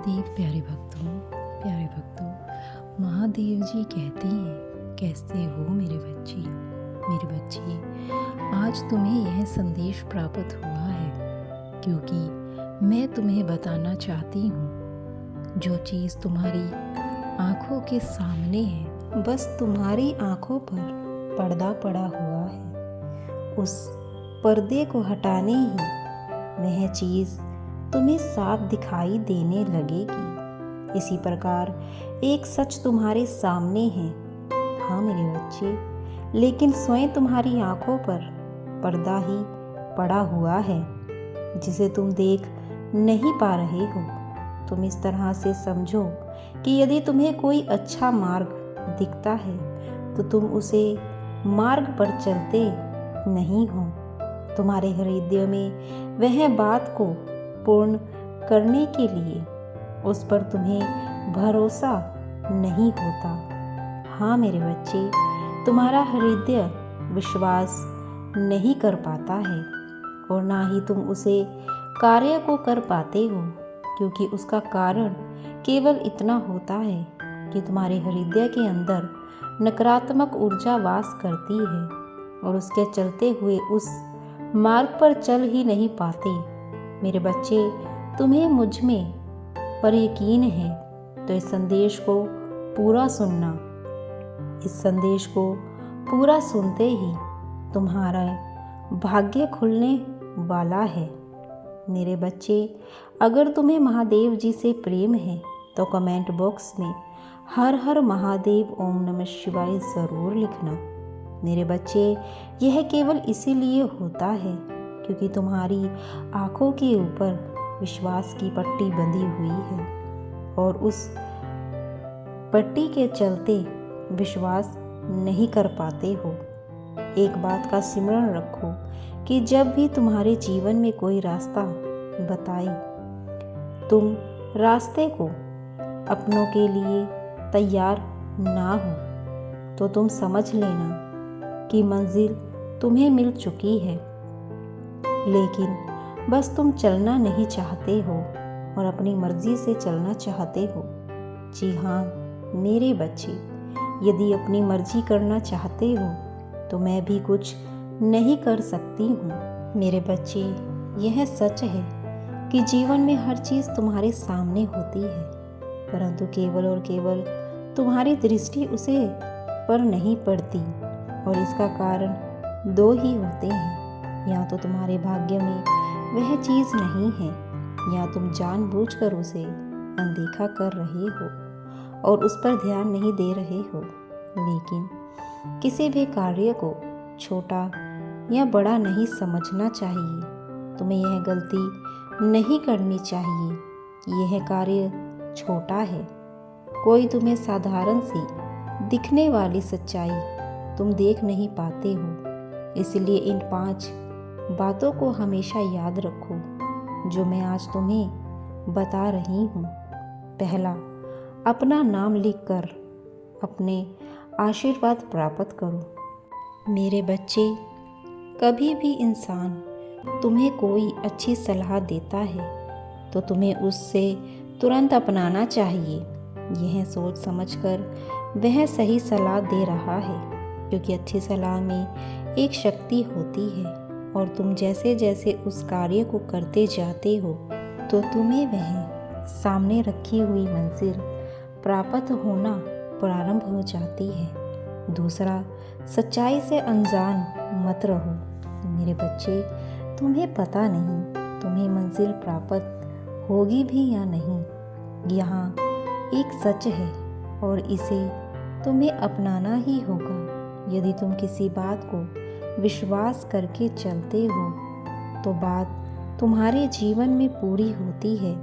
महादेव प्यारे भक्तों, महादेव जी कहते हैं, कैसे हो मेरे बच्चे, आज तुम्हें यह संदेश प्राप्त हुआ है क्योंकि मैं तुम्हें बताना चाहती हूँ जो चीज़ तुम्हारी आँखों के सामने है, बस तुम्हारी आँखों पर पर्दा पड़ा हुआ है। उस पर्दे को हटाने ही वह चीज़ तुम्हें साफ दिखाई देने लगेगी। इसी प्रकार एक सच तुम्हारे सामने है, हाँ मेरे बच्चे, लेकिन स्वयं तुम्हारी आंखों पर पर्दा ही पड़ा हुआ है जिसे तुम देख नहीं पा रहे हो। तुम इस तरह से समझो कि यदि तुम्हें कोई अच्छा मार्ग दिखता है तो तुम उसे मार्ग पर चलते नहीं हो। तुम्हारे हृदय में वह बात को पूर्ण करने के लिए उस पर तुम्हें भरोसा नहीं होता। हाँ मेरे बच्चे, तुम्हारा हृदय विश्वास नहीं कर पाता है और ना ही तुम उसे कार्य को कर पाते हो, क्योंकि उसका कारण केवल इतना होता है कि तुम्हारे हृदय के अंदर नकारात्मक ऊर्जा वास करती है और उसके चलते हुए उस मार्ग पर चल ही नहीं पाते। मेरे बच्चे, तुम्हें मुझ में पर यकीन है तो इस संदेश को पूरा सुनना। इस संदेश को पूरा सुनते ही तुम्हारा भाग्य खुलने वाला है। मेरे बच्चे, अगर तुम्हें महादेव जी से प्रेम है तो कमेंट बॉक्स में हर हर महादेव ओम नमः शिवाय ज़रूर लिखना। मेरे बच्चे, यह केवल इसीलिए होता है क्योंकि तुम्हारी आँखों के ऊपर विश्वास की पट्टी बंधी हुई है और उस पट्टी के चलते विश्वास नहीं कर पाते हो। एक बात का स्मरण रखो कि जब भी तुम्हारे जीवन में कोई रास्ता बताए, तुम रास्ते को अपनों के लिए तैयार ना हो तो तुम समझ लेना कि मंजिल तुम्हें मिल चुकी है, लेकिन बस तुम चलना नहीं चाहते हो और अपनी मर्जी से चलना चाहते हो। जी हाँ मेरे बच्चे, यदि अपनी मर्जी करना चाहते हो तो मैं भी कुछ नहीं कर सकती हूँ। मेरे बच्चे, यह सच है कि जीवन में हर चीज़ तुम्हारे सामने होती है, परंतु केवल और केवल तुम्हारी दृष्टि उसे पर नहीं पड़ती और इसका कारण दो ही होते हैं। या तो तुम्हारे भाग्य में वह चीज़ नहीं है या तुम जानबूझकर उसे अनदेखा कर रहे हो और उस पर ध्यान नहीं दे रहे हो। लेकिन किसी भी कार्य को छोटा या बड़ा नहीं समझना चाहिए। तुम्हें यह गलती नहीं करनी चाहिए। यह कार्य छोटा है, कोई तुम्हें साधारण सी दिखने वाली सच्चाई तुम देख नहीं पाते हो। इसलिए इन 5 बातों को हमेशा याद रखो जो मैं आज तुम्हें बता रही हूँ। पहला, अपना नाम लिखकर अपने आशीर्वाद प्राप्त करो। मेरे बच्चे, कभी भी इंसान तुम्हें कोई अच्छी सलाह देता है तो तुम्हें उससे तुरंत अपनाना चाहिए, यह सोच समझकर वह सही सलाह दे रहा है, क्योंकि अच्छी सलाह में एक शक्ति होती है और तुम जैसे जैसे उस कार्य को करते जाते हो तो तुम्हें वह सामने रखी हुई मंजिल प्राप्त होना प्रारंभ हो जाती है। दूसरा, सच्चाई से अनजान मत रहो। मेरे बच्चे, तुम्हें पता नहीं तुम्हें मंजिल प्राप्त होगी भी या नहीं। यहाँ एक सच है और इसे तुम्हें अपनाना ही होगा। यदि तुम किसी बात को विश्वास करके चलते हो तो बात तुम्हारे जीवन में पूरी होती है,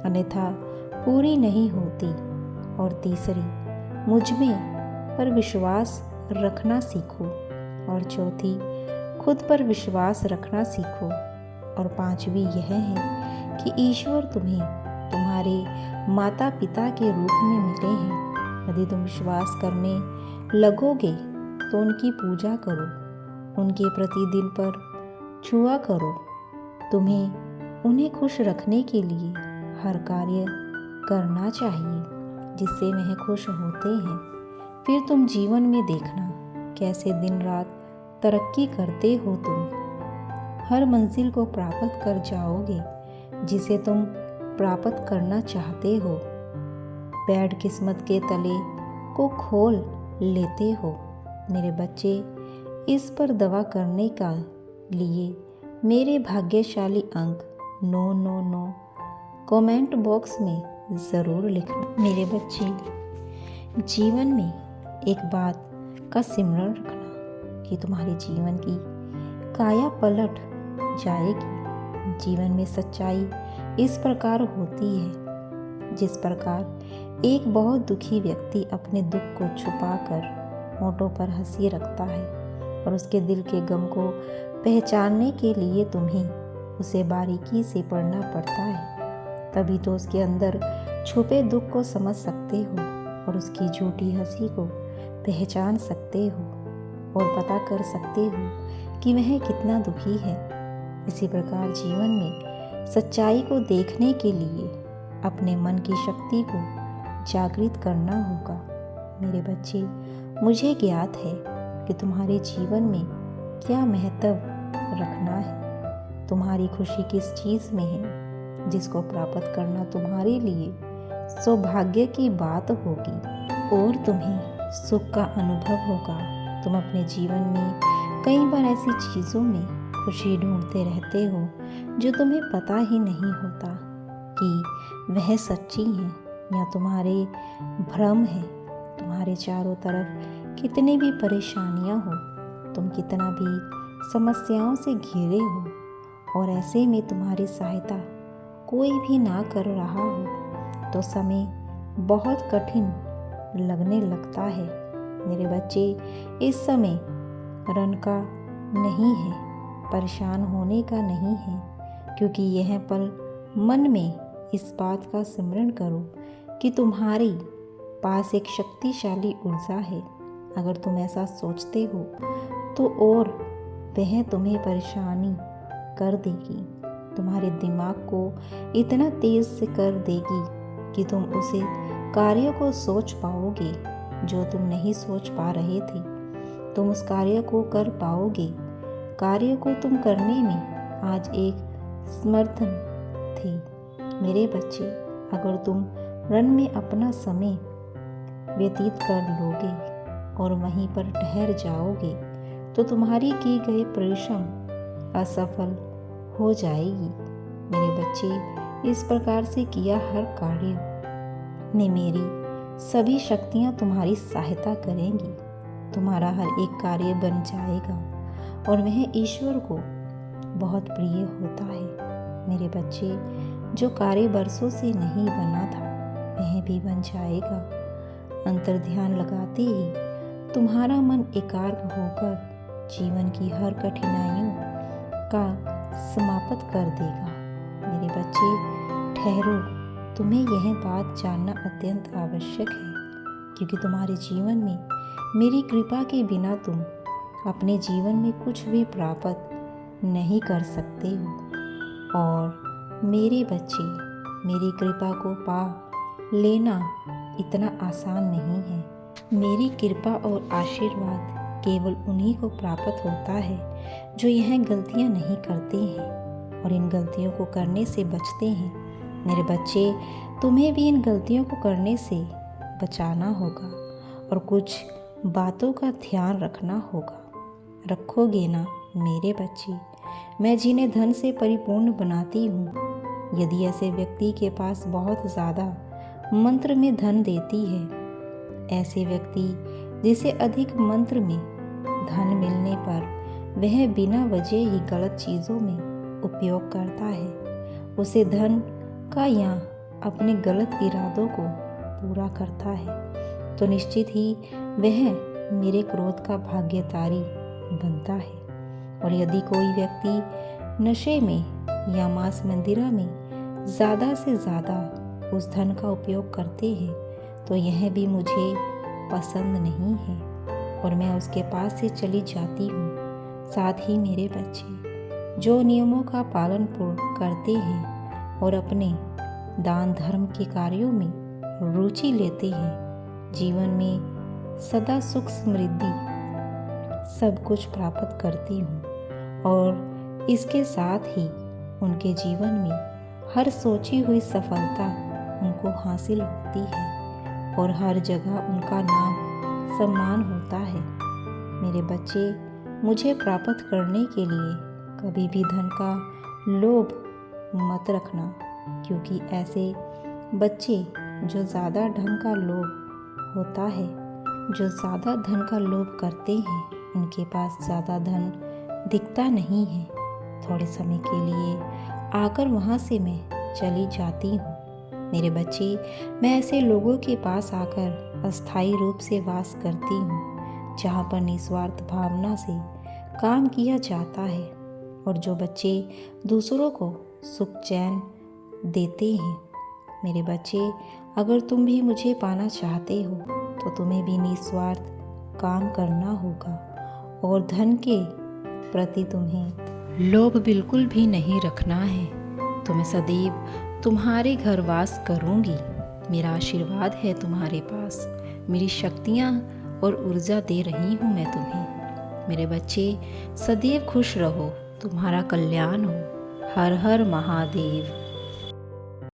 अन्यथा पूरी नहीं होती। और तीसरी, मुझ में पर विश्वास रखना सीखो। और चौथी, खुद पर विश्वास रखना सीखो। और पांचवी यह है कि ईश्वर तुम्हें तुम्हारे माता पिता के रूप में मिले हैं। यदि तुम विश्वास करने लगोगे तो उनकी पूजा करो, उनके प्रतिदिन पर छुआ करो। तुम्हें उन्हें खुश रखने के लिए हर कार्य करना चाहिए जिससे वह खुश होते हैं। फिर तुम जीवन में देखना कैसे दिन रात तरक्की करते हो। तुम हर मंजिल को प्राप्त कर जाओगे जिसे तुम प्राप्त करना चाहते हो। बैड किस्मत के तले को खोल लेते हो। मेरे बच्चे, इस पर दवा करने का लिए मेरे भाग्यशाली अंक 999 कमेंट बॉक्स में ज़रूर लिखना। मेरे बच्चे, जीवन में एक बात का सिमरण रखना कि तुम्हारे जीवन की काया पलट जाएगी। जीवन में सच्चाई इस प्रकार होती है जिस प्रकार एक बहुत दुखी व्यक्ति अपने दुख को छुपाकर होठों पर हंसी रखता है और उसके दिल के गम को पहचानने के लिए तुम्हें उसे बारीकी से पढ़ना पड़ता है। तभी तो उसके अंदर छुपे दुख को समझ सकते हो और उसकी झूठी हंसी को पहचान सकते हो और पता कर सकते हो कि वह कितना दुखी है। इसी प्रकार जीवन में सच्चाई को देखने के लिए अपने मन की शक्ति को जागृत करना होगा। मेरे बच्चे, मुझे ज्ञात है कि तुम्हारे जीवन में क्या महत्व रखना है। तुम्हारी खुशी किस चीज़ में है जिसको प्राप्त करना तुम्हारे लिए सौभाग्य की बात होगी और तुम्हें सुख का अनुभव होगा। तुम अपने जीवन में कई बार ऐसी चीज़ों में खुशी ढूंढते रहते हो जो तुम्हें पता ही नहीं होता कि वह सच्ची है या तुम्हारे भ्रम है। तुम्हारे चारों तरफ कितनी भी परेशानियां हो, तुम कितना भी समस्याओं से घिरे हो और ऐसे में तुम्हारी सहायता कोई भी ना कर रहा हो तो समय बहुत कठिन लगने लगता है। मेरे बच्चे, इस समय रण का नहीं है, परेशान होने का नहीं है, क्योंकि यह पल मन में इस बात का स्मरण करो कि तुम्हारे पास एक शक्तिशाली ऊर्जा है। अगर तुम ऐसा सोचते हो तो और वह तुम्हें परेशानी कर देगी, तुम्हारे दिमाग को इतना तेज से कर देगी कि तुम उसे कार्य को सोच पाओगे जो तुम नहीं सोच पा रहे थे। तुम उस कार्य को कर पाओगे। कार्य को तुम करने में आज एक समर्थन थे। मेरे बच्चे, अगर तुम रण में अपना समय व्यतीत कर लोगे और वहीं पर ठहर जाओगे तो तुम्हारी की गई परिश्रम असफल हो जाएगी। मेरे बच्चे, इस प्रकार से किया हर कार्य में मेरी सभी शक्तियाँ तुम्हारी सहायता करेंगी। तुम्हारा हर एक कार्य बन जाएगा और वह ईश्वर को बहुत प्रिय होता है। मेरे बच्चे, जो कार्य बरसों से नहीं बना था वह भी बन जाएगा। अंतर ध्यान लगाते ही तुम्हारा मन एकाग्र होकर जीवन की हर कठिनाइयों का समाप्त कर देगा। मेरे बच्चे, ठहरो, तुम्हें यह बात जानना अत्यंत आवश्यक है क्योंकि तुम्हारे जीवन में मेरी कृपा के बिना तुम अपने जीवन में कुछ भी प्राप्त नहीं कर सकते हो। और मेरे बच्चे, मेरी कृपा को पा लेना इतना आसान नहीं है। मेरी कृपा और आशीर्वाद केवल उन्हीं को प्राप्त होता है जो यह गलतियां नहीं करते हैं और इन गलतियों को करने से बचते हैं। मेरे बच्चे, तुम्हें भी इन गलतियों को करने से बचाना होगा और कुछ बातों का ध्यान रखना होगा। रखोगे ना मेरे बच्चे? मैं जिन्हें धन से परिपूर्ण बनाती हूँ, यदि ऐसे व्यक्ति के पास बहुत ज़्यादा मंत्र में धन देती है, ऐसे व्यक्ति जिसे अधिक मंत्र में धन मिलने पर वह बिना वजह ही गलत चीज़ों में उपयोग करता है, उसे धन का या अपने गलत इरादों को पूरा करता है, तो निश्चित ही वह मेरे क्रोध का भागीदारी बनता है। और यदि कोई व्यक्ति नशे में या मांस मंदिरा में ज़्यादा से ज़्यादा उस धन का उपयोग करते हैं तो यह भी मुझे पसंद नहीं है और मैं उसके पास से चली जाती हूँ। साथ ही मेरे बच्चे, जो नियमों का पालन पूर्ण करते हैं और अपने दान धर्म के कार्यों में रुचि लेते हैं, जीवन में सदा सुख समृद्धि सब कुछ प्राप्त करती हूँ और इसके साथ ही उनके जीवन में हर सोची हुई सफलता उनको हासिल होती है और हर जगह उनका नाम सम्मान होता है। मेरे बच्चे, मुझे प्राप्त करने के लिए कभी भी धन का लोभ मत रखना, क्योंकि ऐसे बच्चे जो ज़्यादा धन का लोभ होता है, जो ज़्यादा धन का लोभ करते हैं, उनके पास ज़्यादा धन दिखता नहीं है। थोड़े समय के लिए आकर वहाँ से मैं चली जाती हूँ। मेरे बच्चे, मैं ऐसे लोगों के पास आकर अस्थायी रूप से वास करती हूँ, जहाँ पर निस्वार्थ भावना से काम किया जाता है और जो बच्चे दूसरों को सुख चैन देते हैं। मेरे बच्चे, अगर तुम भी मुझे पाना चाहते हो तो तुम्हें भी निस्वार्थ काम करना होगा और धन के प्रति तुम्हें लोभ बिल्कुल भी नहीं रखना है। तो मैं सदैव तुम्हारे घर वास करूँगी। मेरा आशीर्वाद है तुम्हारे पास, मेरी शक्तियाँ और ऊर्जा दे रही हूँ मैं तुम्हें। मेरे बच्चे, सदैव खुश रहो, तुम्हारा कल्याण हो। हर हर महादेव।